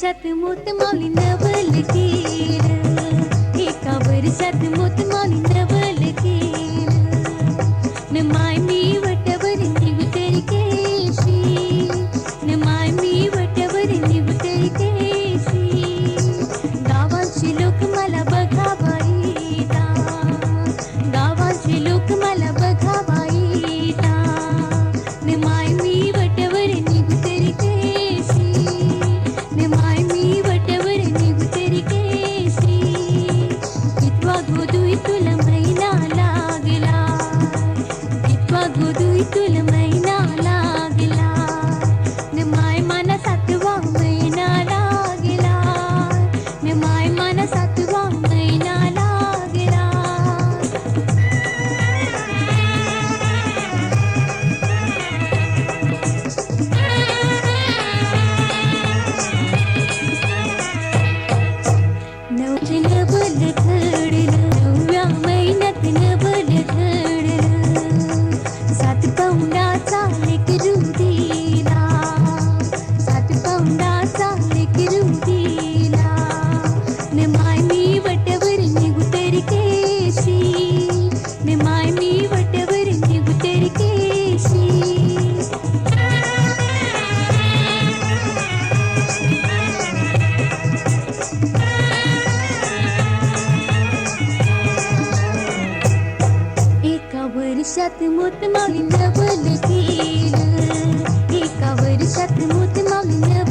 वर्षात मोत माऊली नवल केलं, एका वर्षात मोत माऊली नवल केलं. न माय मी वटवर निवतरी केशी, न माय मी वटवर निवतरी केशी. गावाचे लोक मला बघावा येतात, गावाचे लोक मला बघावा येतात. न माय मी वटवर निवतरी केशी, न माय मी वटवर निवतरी केशी. कितवा गोदूई तुला महिना लागला, कितवा गोदूई तुला महिना लागला. न माय माना सातवा महिना लागला, न माय माना सातवा महिना लागला. नवल घडलं, नवव्या महिन्यात नवल घडलं. सात पौंडाचा लेकरू दिला, सात पौंडाचा लेकरू दिला. न माय मी वटवर निवतरी केशी, न माय मी वटवर निवतरी केशी. एका वर्षात मोत माऊली नवल केलं, एका वर्षात मोत माऊली नवल